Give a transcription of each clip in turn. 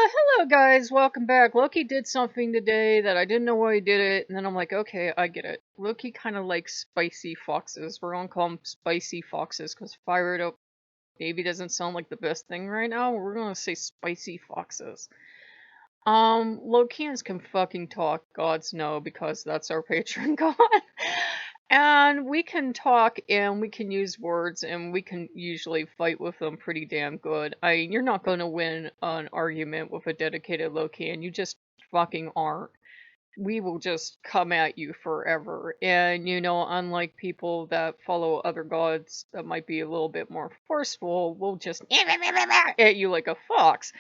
Hello guys, welcome back. Loki did something today that I didn't know why he did it, and then I'm like, okay, I get it. Loki kind of likes spicy foxes. We're gonna call them spicy foxes because fire it up maybe doesn't sound like the best thing right now. We're gonna say spicy foxes. Lokeans can fucking talk, gods know, because that's our patron god. And we can talk and we can use words and we can usually fight with them pretty damn good. You're not going to win an argument with a dedicated Lokean. You just fucking aren't. We will just come at you forever. And, unlike people that follow other gods that might be a little bit more forceful, we'll just at you like a fox.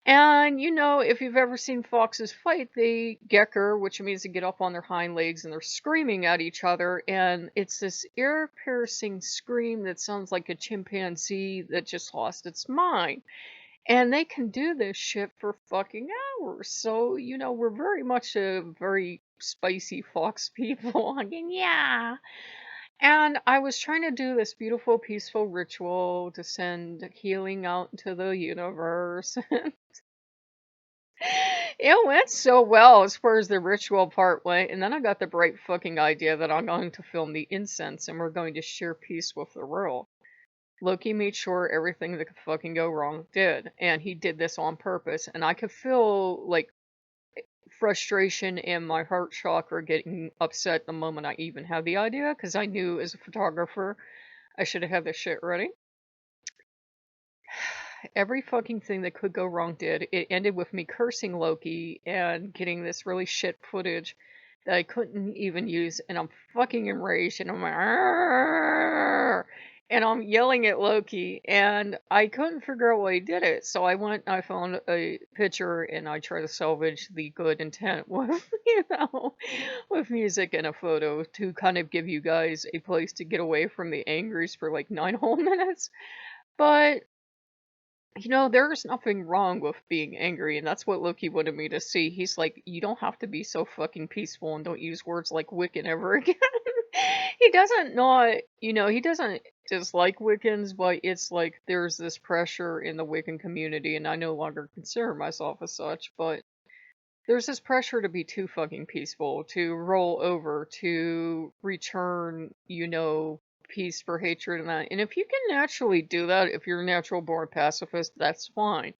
And if you've ever seen foxes fight, they gecker, which means they get up on their hind legs and they're screaming at each other. And it's this ear piercing scream that sounds like a chimpanzee that just lost its mind. And they can do this shit for fucking hours. So, we're very much a very spicy fox people. Again, yeah. And I was trying to do this beautiful, peaceful ritual to send healing out into the universe. It went so well as far as the ritual part went, and then I got the bright fucking idea that I'm going to film the incense and we're going to share peace with the world. Loki made sure everything that could fucking go wrong did, and he did this on purpose, and I could feel like frustration and my heart chakra getting upset the moment I even had the idea, because I knew as a photographer I should have had this shit ready. Every fucking thing that could go wrong did. It ended with me cursing Loki and getting this really shit footage that I couldn't even use, and I'm fucking enraged, and I'm like, "Arrgh!" And I'm yelling at Loki, and I couldn't figure out why he did it. So I went and I found a picture, and I tried to salvage the good intent with, with music and a photo to kind of give you guys a place to get away from the angries for like 9 whole minutes. But there's nothing wrong with being angry, and that's what Loki wanted me to see. He's like, you don't have to be so fucking peaceful and don't use words like Wiccan ever again. He doesn't not, he doesn't dislike Wiccans, but it's like there's this pressure in the Wiccan community, and I no longer consider myself as such, but there's this pressure to be too fucking peaceful, to roll over, to return, peace for hatred and that. And if you can naturally do that, if you're a natural born pacifist, that's fine.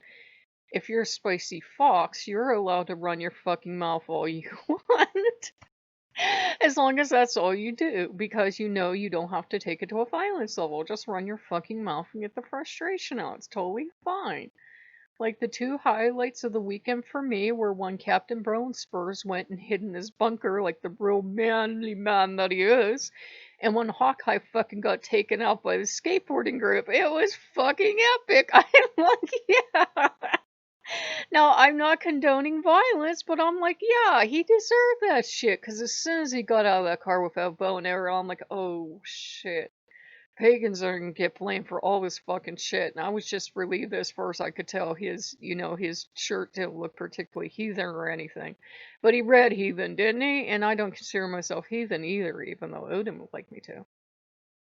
If you're a spicy fox, you're allowed to run your fucking mouth all you want. As long as that's all you do, because you don't have to take it to a violence level. Just run your fucking mouth and get the frustration out. It's totally fine. Like, the two highlights of the weekend for me were when Captain Brown Spurs went and hid in his bunker like the real manly man that he is, and when Hawkeye fucking got taken out by the skateboarding group. It was fucking epic. I'm like, yeah. Now, I'm not condoning violence, but I'm like, yeah, he deserved that shit, because as soon as he got out of that car with that bow and arrow, I'm like, oh shit. Pagans are gonna get blamed for all this fucking shit, and I was just relieved as far as I could tell his shirt didn't look particularly heathen or anything. But he read heathen, didn't he? And I don't consider myself heathen either, even though Odin would like me to.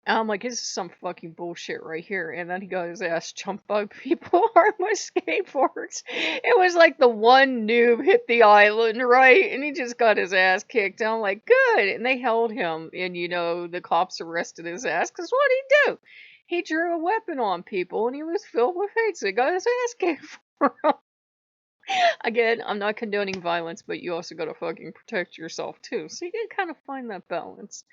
And I'm like, this is some fucking bullshit right here. And then he got his ass jumped by people on my skateboards. It was like the one noob hit the island, right? And he just got his ass kicked. And I'm like, good. And they held him. And, the cops arrested his ass. Because what'd he do? He drew a weapon on people and he was filled with hate. So he got his ass kicked for him. Again, I'm not condoning violence, but you also gotta fucking protect yourself too. So you can kind of find that balance.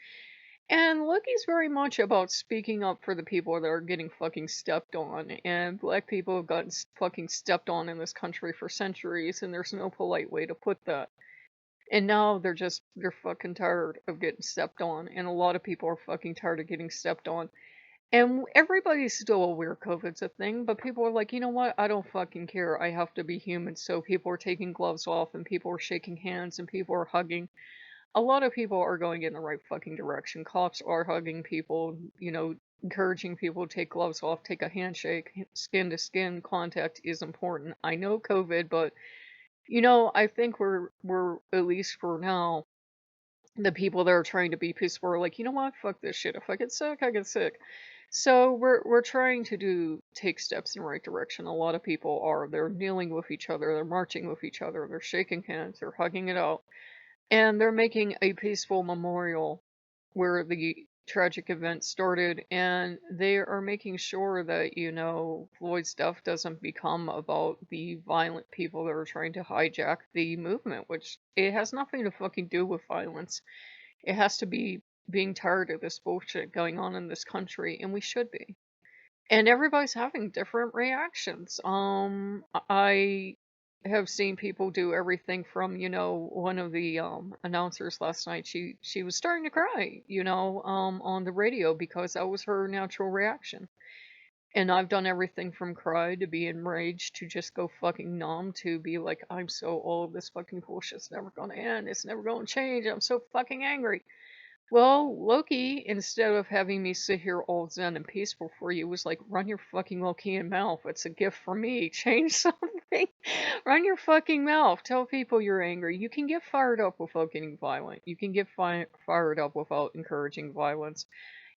And Loki's very much about speaking up for the people that are getting fucking stepped on. And black people have gotten fucking stepped on in this country for centuries, and there's no polite way to put that. And now they're fucking tired of getting stepped on. And a lot of people are fucking tired of getting stepped on. And everybody's still aware COVID's a thing, but people are like, you know what? I don't fucking care. I have to be human. So people are taking gloves off, and people are shaking hands, and people are hugging. A lot of people are going in the right fucking direction. Cops are hugging people, encouraging people to take gloves off, take a handshake. Skin to skin contact is important. I know COVID, but I think we're at least for now, the people that are trying to be peaceful are like, you know what, fuck this shit. If I get sick, I get sick. So we're trying to take steps in the right direction. A lot of people are. They're kneeling with each other, they're marching with each other, they're shaking hands, they're hugging it out, and they're making a peaceful memorial where the tragic event started, and they are making sure that, Floyd's death doesn't become about the violent people that are trying to hijack the movement, which it has nothing to fucking do with violence. It has to be being tired of this bullshit going on in this country, and we should be. And everybody's having different reactions. I have seen people do everything from, one of the announcers last night, she was starting to cry, on the radio because that was her natural reaction. And I've done everything from cry to be enraged to just go fucking numb to be like, I'm so old, this fucking bullshit's never gonna end, it's never gonna change, I'm so fucking angry. Well, Loki, instead of having me sit here all zen and peaceful for you, was like, run your fucking Lokean mouth. It's a gift for me. Change something. Run your fucking mouth. Tell people you're angry. You can get fired up without getting violent. You can get fired up without encouraging violence.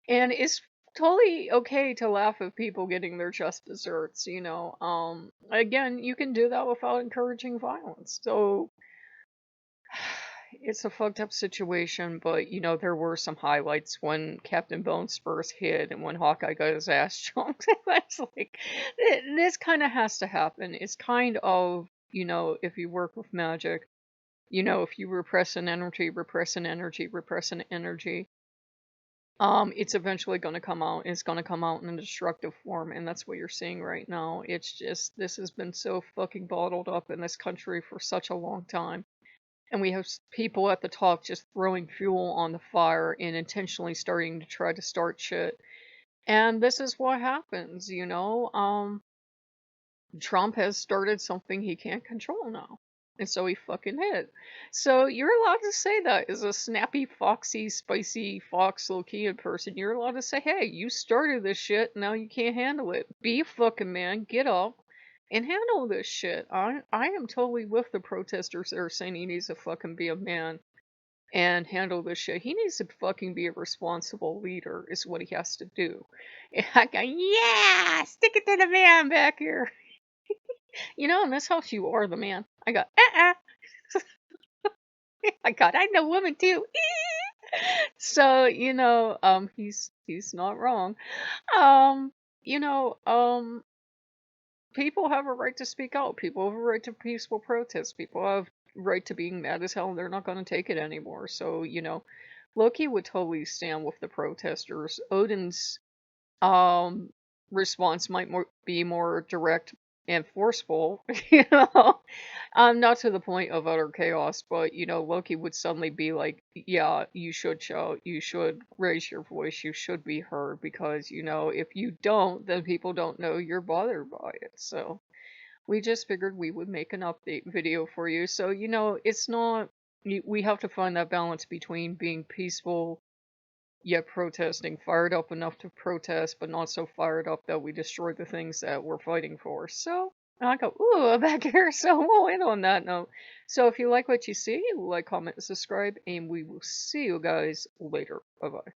And it's totally okay to laugh at people getting their just desserts. Again, you can do that without encouraging violence. So it's a fucked up situation, but there were some highlights when Captain Bones first hit and when Hawkeye got his ass chunked. It's like, this kind of has to happen. It's kind of, if you work with magic, if you repress an energy, repress an energy, repress an energy, it's eventually going to come out. It's going to come out in a destructive form, and that's what you're seeing right now. It's just, this has been so fucking bottled up in this country for such a long time. And we have people at the top just throwing fuel on the fire and intentionally starting to try to start shit. And this is what happens. Trump has started something he can't control now. And so he fucking hit. So you're allowed to say that as a snappy, foxy, spicy, fox Lokean person. You're allowed to say, hey, you started this shit, now you can't handle it. Be a fucking man, get up, and handle this shit. I am totally with the protesters that are saying he needs to fucking be a man and handle this shit. He needs to fucking be a responsible leader, is what he has to do. And I go, yeah, stick it to the man back here. In this house, you are the man. I go, I got, I know women too. So, he's not wrong. Um, you know, um, People have a right to speak out. People have a right to peaceful protest. People have right to being mad as hell and they're not going to take it anymore. So, Loki would totally stand with the protesters. Odin's um response might be more direct and forceful, not to the point of utter chaos, but Loki would suddenly be like, yeah, you should shout, you should raise your voice, you should be heard, because if you don't, then people don't know you're bothered by it. So we just figured we would make an update video for you. So it's not, we have to find that balance between being peaceful yet protesting, fired up enough to protest, but not so fired up that we destroy the things that we're fighting for. So, and I go, ooh, back here, so we'll end on that note. So if you like what you see, like, comment, and subscribe, and we will see you guys later. Bye-bye.